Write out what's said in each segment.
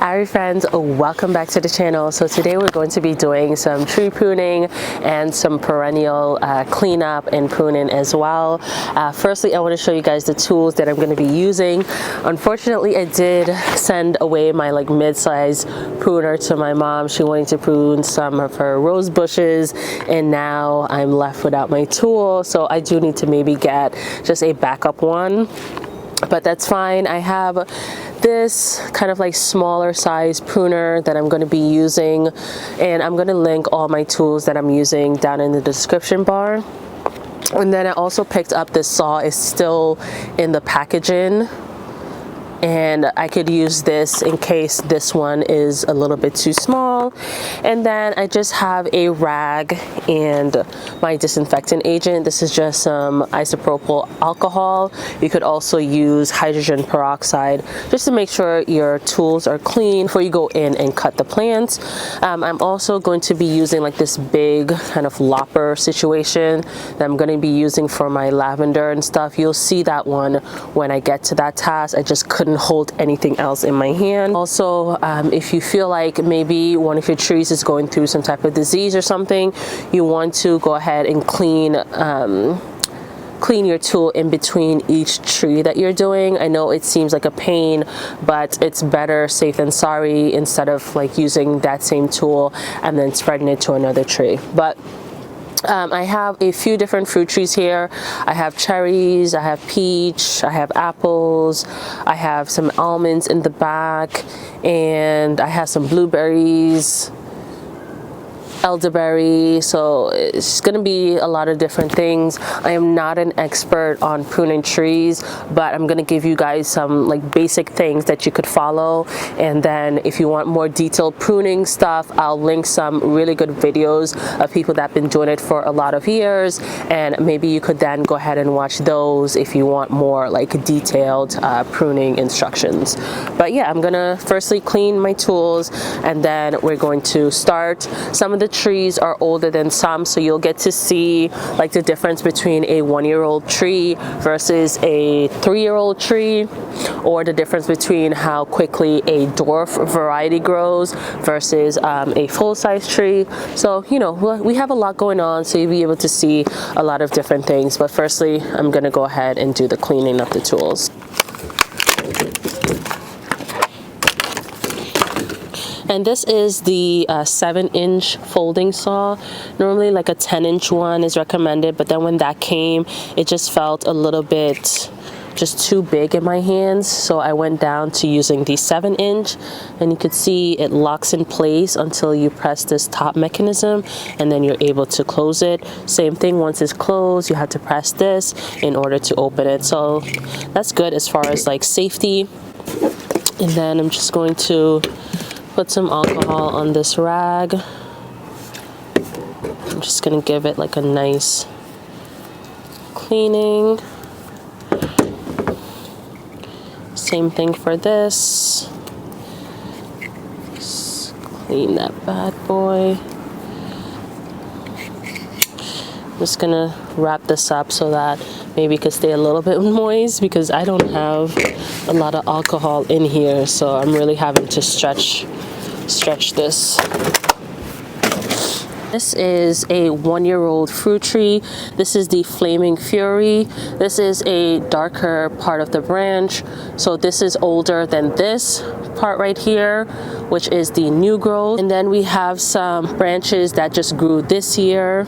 Irie friends, welcome back to the channel. So today we're going to be doing some tree pruning and some perennial cleanup and pruning as well. Firstly, I want to show you guys the tools that I'm going to be using. Unfortunately, I did send away my mid-size pruner to my mom. She wanted to prune some of her rose bushes, and now I'm left without my tool. So I do need to maybe get just a backup one, but that's fine. I have this kind of smaller size pruner that I'm going to be using, and I'm going to link all my tools that I'm using down in the description bar. And then I also picked up this saw. It's still in the packaging, and I could use this in case this one is a little bit too small. And then I just have a rag and my disinfectant agent. This is just some isopropyl alcohol. You could also use hydrogen peroxide just to make sure your tools are clean before you go in and cut the plants. I'm also going to be using this big kind of lopper situation that I'm going to be using for my lavender and stuff. You'll see that one when I get to that task. I just couldn't hold anything else in my hand. Also, if you feel like maybe one of your trees is going through some type of disease or something, you want to go ahead and clean your tool in between each tree that you're doing. I know it seems like a pain, but it's better safe than sorry instead of using that same tool and then spreading it to another tree. But I have a few different fruit trees here. I have cherries, I have peach, I have apples, I have some almonds in the back, and I have some blueberries, elderberry. So it's going to be a lot of different things. I am not an expert on pruning trees, but I'm going to give you guys some basic things that you could follow. And then if you want more detailed pruning stuff, I'll link some really good videos of people that have been doing it for a lot of years, and maybe you could then go ahead and watch those if you want more detailed pruning instructions. But yeah, I'm gonna firstly clean my tools, and then we're going to start. Some of the trees are older than some, so you'll get to see the difference between a 1-year-old tree versus a 3-year-old tree, or the difference between how quickly a dwarf variety grows versus a full-size tree. So we have a lot going on, so you'll be able to see a lot of different things. But firstly, I'm going to go ahead and do the cleaning of the tools. And this is the 7-inch folding saw. Normally a 10-inch one is recommended, but then when that came, it just felt a little bit just too big in my hands, so I went down to using the 7-inch, and you could see it locks in place until you press this top mechanism, and then you're able to close it. Same thing, once it's closed, you have to press this in order to open it. So that's good as far as safety. And then I'm just going to put some alcohol on this rag. I'm just gonna give it a nice cleaning. Same thing for this. Just clean that bad boy. I'm just gonna wrap this up so that maybe it could stay a little bit moist, because I don't have a lot of alcohol in here, so I'm really having to stretch this. This is a 1-year-old fruit tree. This is the Flaming Fury. This is a darker part of the branch. So this is older than this part right here, which is the new growth. And then we have some branches that just grew this year,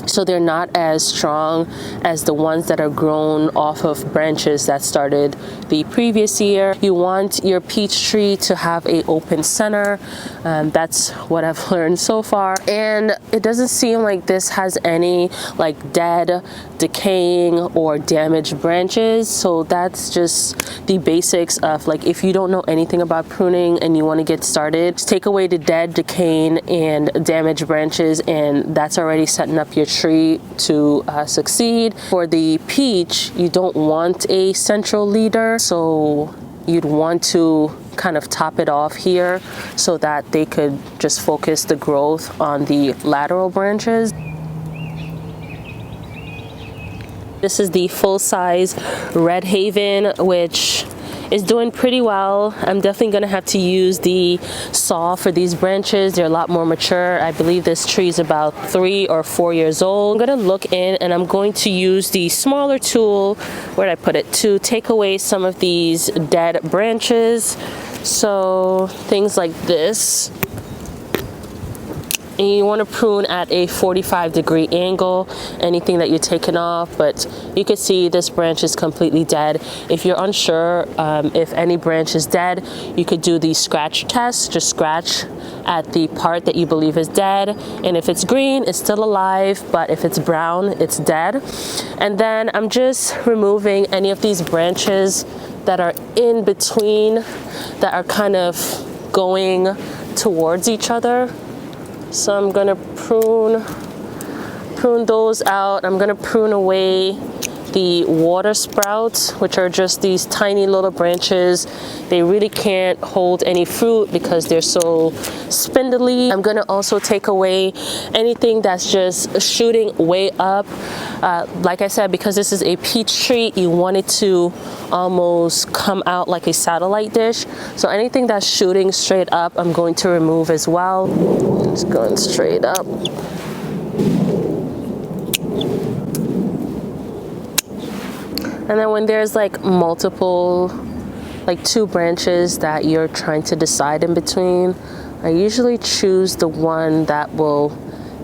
so they're not as strong as the ones that are grown off of branches that started the previous year. You want your peach tree to have an open center. That's what I've learned so far. And it doesn't seem like this has any dead, decaying, or damaged branches. So that's just the basics of if you don't know anything about pruning and you want to get started, just take away the dead, decaying, and damaged branches, and that's already setting up your tree to succeed. For the peach, you don't want a central leader, so you'd want to kind of top it off here so that they could just focus the growth on the lateral branches. This is the full-size Red Haven, which is doing pretty well. I'm definitely gonna have to use the saw for these branches. They're a lot more mature. I believe this tree is about 3 or 4 years old. I'm gonna look in and I'm going to use the smaller tool, where did I put it, to take away some of these dead branches. So things like this. And you want to prune at a 45-degree angle, anything that you're taking off, but you can see this branch is completely dead. If you're unsure if any branch is dead, you could do the scratch test. Just scratch at the part that you believe is dead, and if it's green, it's still alive, but if it's brown, it's dead. And then I'm just removing any of these branches that are in between, that are kind of going towards each other. So I'm gonna prune those out. I'm gonna prune away the water sprouts, which are just these tiny little branches. They really can't hold any fruit because they're so spindly. I'm gonna also take away anything that's just shooting way up. Like I said, because this is a peach tree, you want it to almost come out like a satellite dish. So anything that's shooting straight up, I'm going to remove as well. It's going straight up. And then when there's like multiple, like 2 branches that you're trying to decide in between, I usually choose the one that will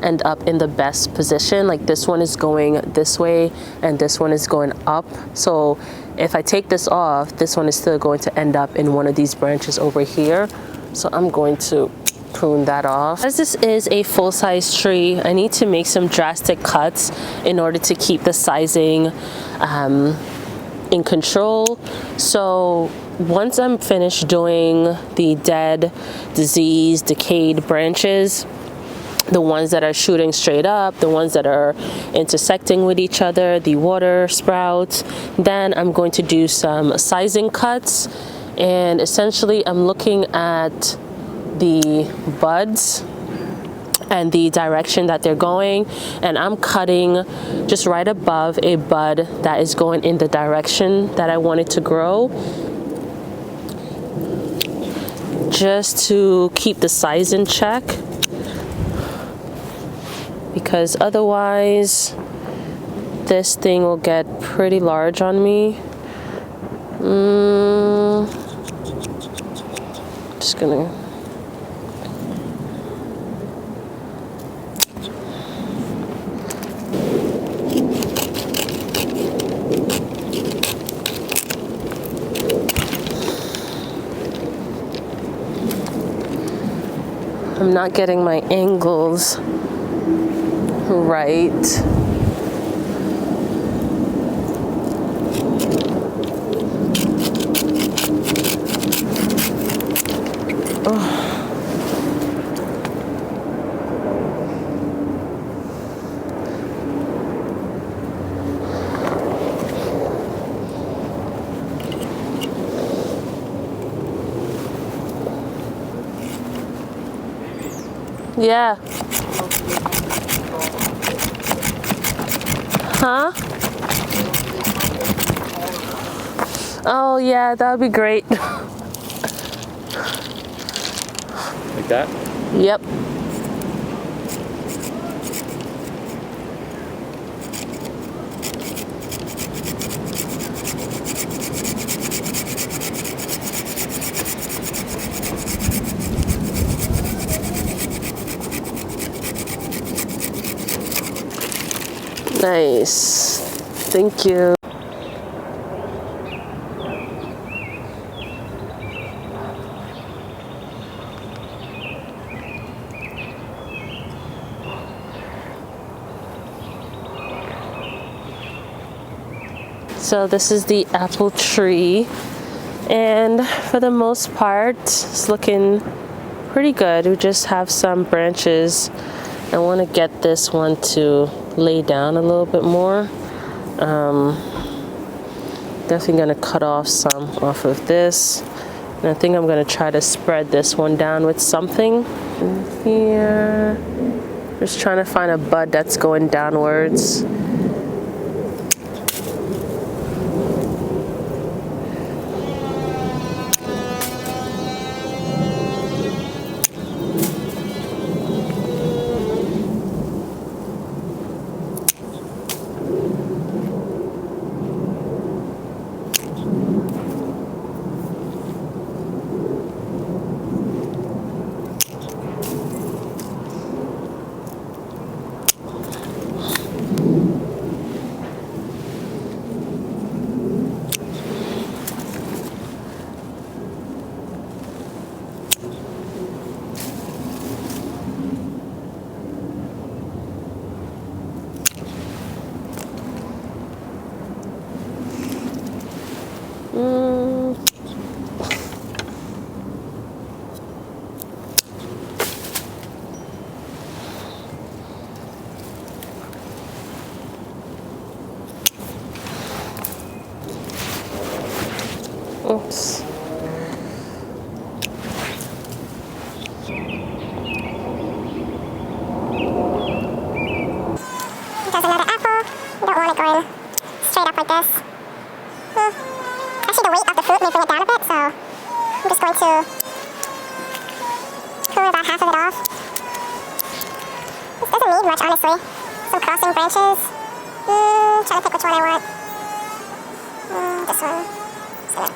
end up in the best position. Like this one is going this way and this one is going up. So if I take this off, this one is still going to end up in one of these branches over here. So I'm going to prune that off. As this is a full-size tree, I need to make some drastic cuts in order to keep the sizing in control. So once I'm finished doing the dead, diseased, decayed branches, the ones that are shooting straight up, the ones that are intersecting with each other, the water sprouts, then I'm going to do some sizing cuts. And essentially I'm looking at the buds and the direction that they're going, and I'm cutting just right above a bud that is going in the direction that I want it to grow, just to keep the size in check, because otherwise this thing will get pretty large on me. Just gonna I'm not getting my angles right. Oh. Yeah. Huh? Oh yeah, that would be great. Like that? Yep. Nice. Thank you. So this is the apple tree, and for the most part it's looking pretty good. We just have some branches. I want to get this one to lay down a little bit more. Definitely going to cut off some off of this, and I think I'm going to try to spread this one down with something here. Just trying to find a bud that's going downwards. prune about half of it off. This doesn't need much, honestly. Some crossing branches. Trying to pick which one I want. This one. So there.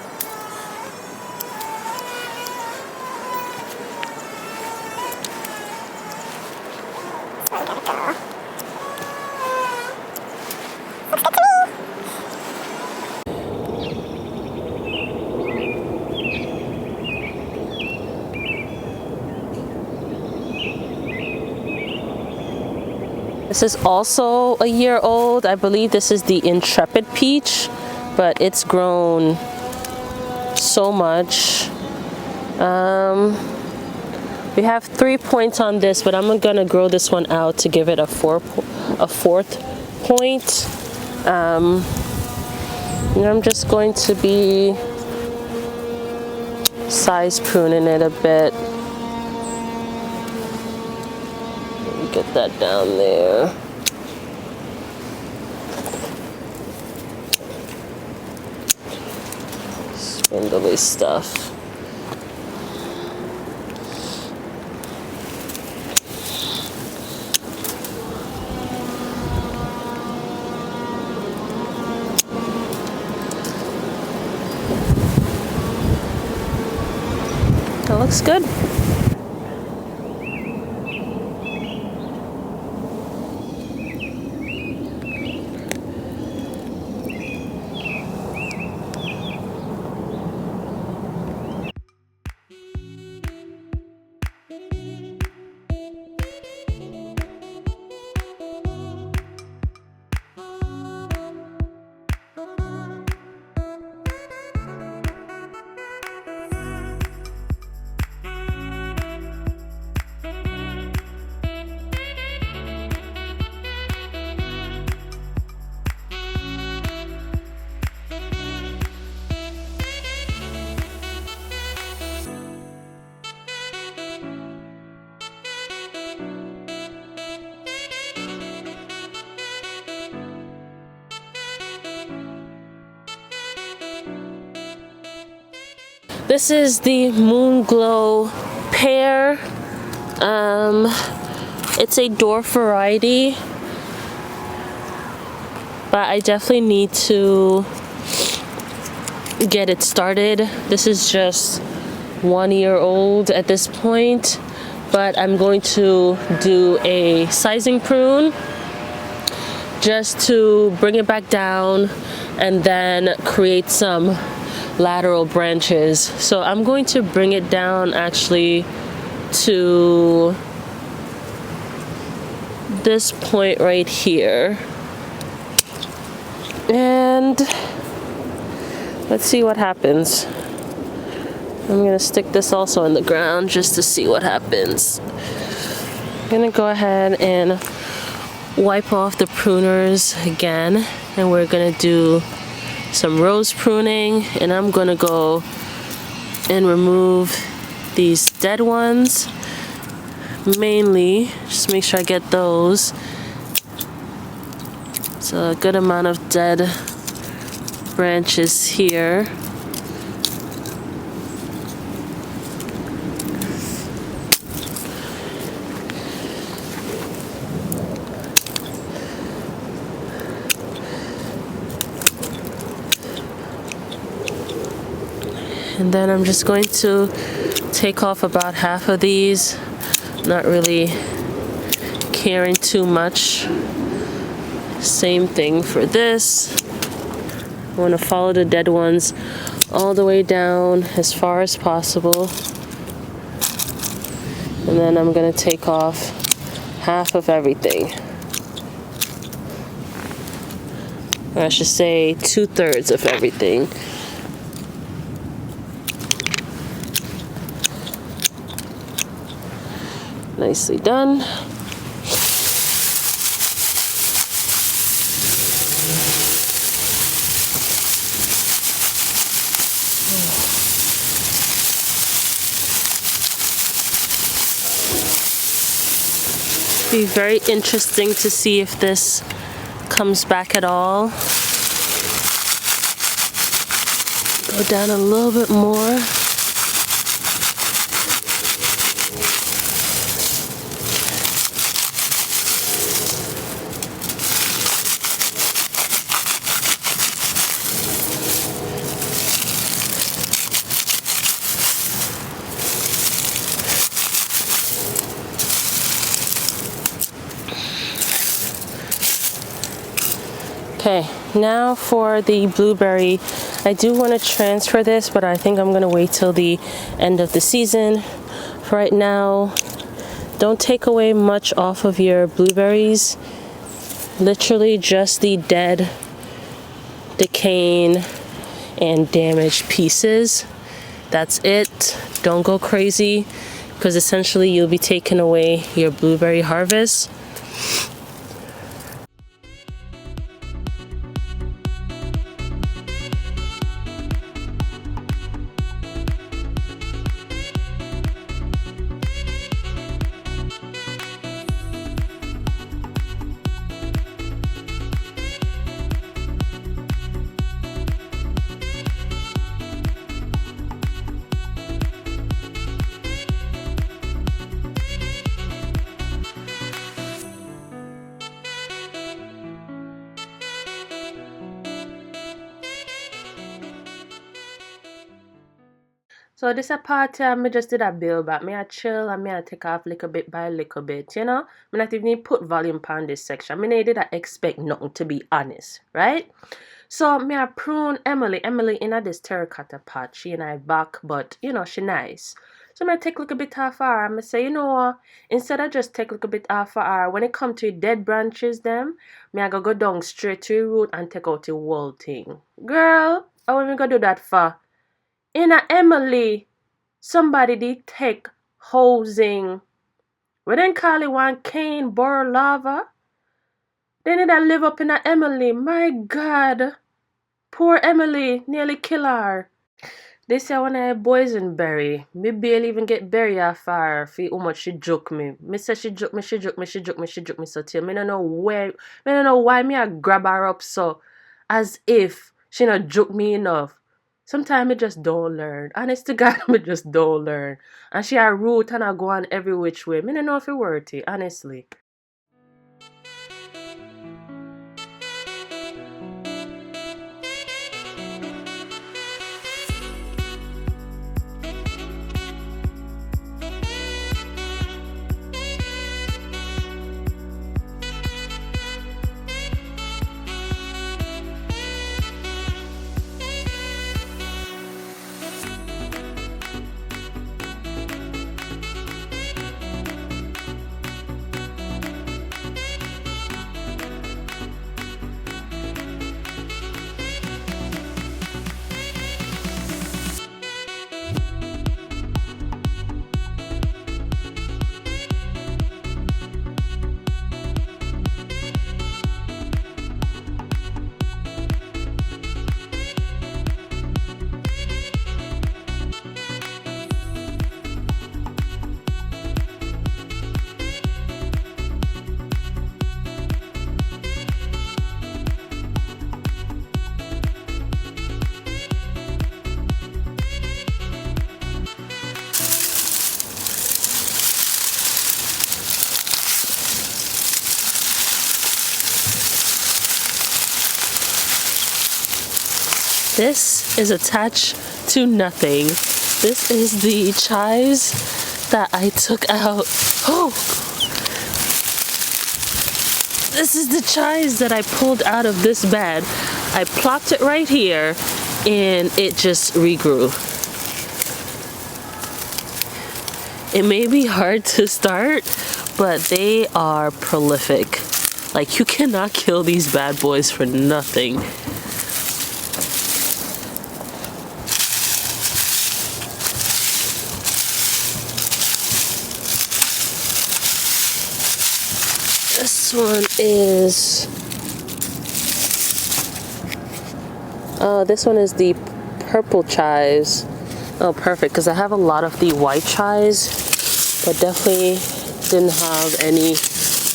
This one gotta go. Looks good to me. This is also a year old. I believe this is the Intrepid Peach, but it's grown so much. We have 3 points on this, but I'm gonna grow this one out to give it a fourth point. And I'm just going to be size pruning it a bit. Get that down there. Spindly stuff. That looks good. This is the Moon Glow pear. It's a dwarf variety, but I definitely need to get it started. This is just 1 year old at this point, but I'm going to do a sizing prune just to bring it back down and then create some lateral branches. So I'm going to bring it down actually to this point right here, and let's see what happens. I'm gonna stick this also in the ground just to see what happens. I'm gonna go ahead and wipe off the pruners again, and we're gonna do some rose pruning, and I'm gonna go and remove these dead ones mainly. Just make sure I get those. It's a good amount of dead branches here. And then I'm just going to take off about half of these, not really caring too much. Same thing for this. I want to follow the dead ones all the way down as far as possible. And then I'm going to take off half of everything. Or I should say 2/3 of everything. Nicely done. Be very interesting to see if this comes back at all. Go down a little bit more. Okay, now for the blueberry. I do want to transfer this, but I think I'm going to wait till the end of the season. For right now, don't take away much off of your blueberries. Literally just the dead, decaying, and damaged pieces. That's it. Don't go crazy, because essentially you'll be taking away your blueberry harvest. So this a party me just did a build back. Me a chill and me a take off little bit by little bit, you know? Me not even put volume on this section. Me not did I expect nothing, to be honest, right? So me a prune Emily. Emily in a this terracotta pot. She and I back, but you know, she nice. So me take a little bit off her and me say, you know what? Instead of just take a little bit off her, when it come to dead branches them, me I go down straight to the root and take out the whole thing. Girl, how am I gonna do that for? In a Emily, somebody did take housing. We didn't call it one cane bore lava. They need to live up in a Emily. My God. Poor Emily, nearly kill her. They say when I boysenberry, me barely even get berry off her for how much she joke me. Me say she joke me so till me don't know why me I grab her up so as if she not joke me enough. Sometimes me just don't learn. Honest to God, me just don't learn. And she a root and I go on every which way. Me don't know if it worth it, honestly. This is attached to nothing. This is the chives that I took out. Oh! This is the chives that I pulled out of this bed. I plopped it right here and it just regrew. It may be hard to start, but they are prolific. Like, you cannot kill these bad boys for nothing. This one is, this one is the purple chives. Oh, perfect, because I have a lot of the white chives, but definitely didn't have any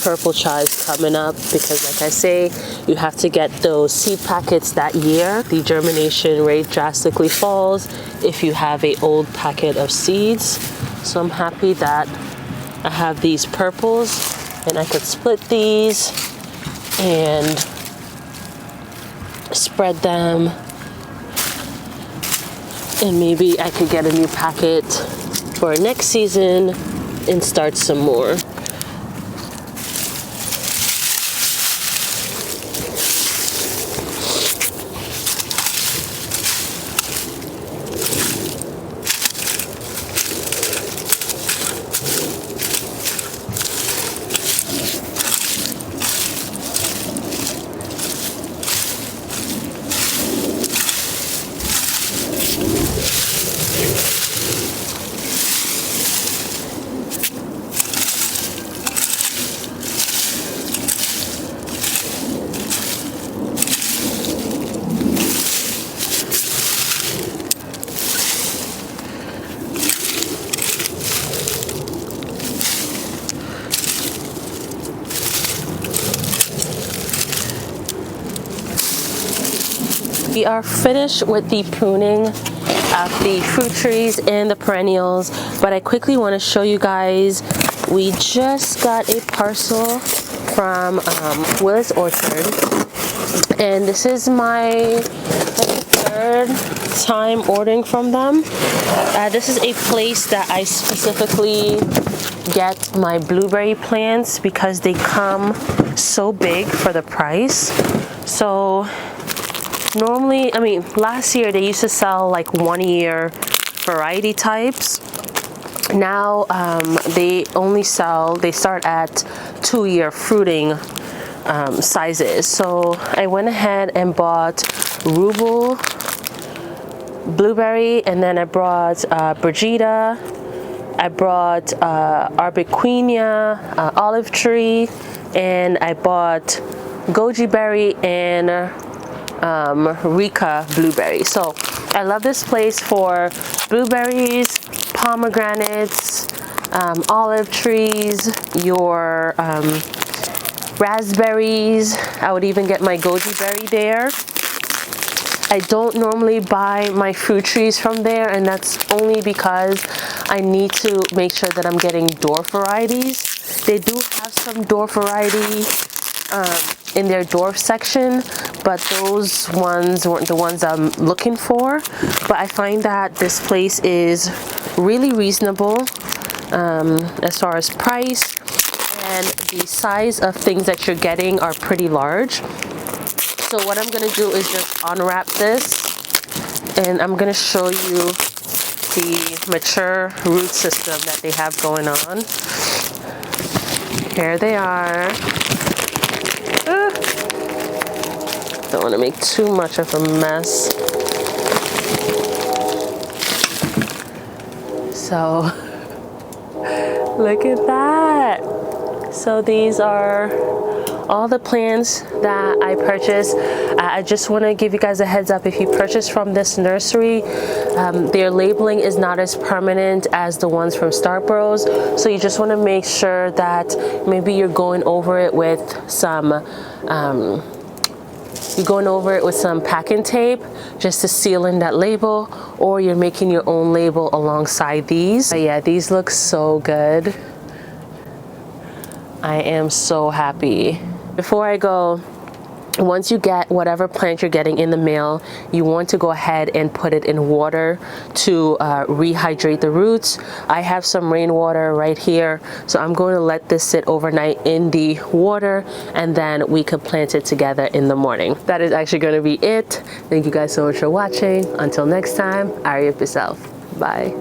purple chives coming up because, like I say, you have to get those seed packets that year. The germination rate drastically falls if you have an old packet of seeds. So I'm happy that I have these purples. And I could split these and spread them. And maybe I could get a new packet for next season and start some more. We are finished with the pruning of the fruit trees and the perennials, but I quickly want to show you guys, we just got a parcel from Willis Orchard, and this is my third time ordering from them. This is a place that I specifically get my blueberry plants because they come so big for the price. So normally, I mean, last year they used to sell like 1 year variety types. Now they start at 2 year fruiting sizes. So I went ahead and bought Rubel blueberry, and then I brought Brigida, I brought Arbequina olive tree, and I bought goji berry and Rika blueberry. So I love this place for blueberries, pomegranates, olive trees, your raspberries. I would even get my goji berry there. I don't normally buy my fruit trees from there, and that's only because I need to make sure that I'm getting dwarf varieties. They do have some dwarf variety in their dwarf section, but those ones weren't the ones I'm looking for. But I find that this place is really reasonable as far as price, and the size of things that you're getting are pretty large. So what I'm gonna do is just unwrap this, and I'm gonna show you the mature root system that they have going on. Here they are. Don't want to make too much of a mess. So look at that. So these are all the plants that I purchased. I just want to give you guys a heads up, if you purchase from this nursery, their labeling is not as permanent as the ones from Starburst. So you just want to make sure that maybe you're going over it with some packing tape just to seal in that label, or you're making your own label alongside these. But yeah, these look so good. I am so happy. Before I go, once you get whatever plant you're getting in the mail, you want to go ahead and put it in water to rehydrate the roots. I have some rainwater right here, so I'm going to let this sit overnight in the water, and then we could plant it together in the morning. That is actually going to be it. Thank you guys so much for watching. Until next time, Irie up yourself. Bye.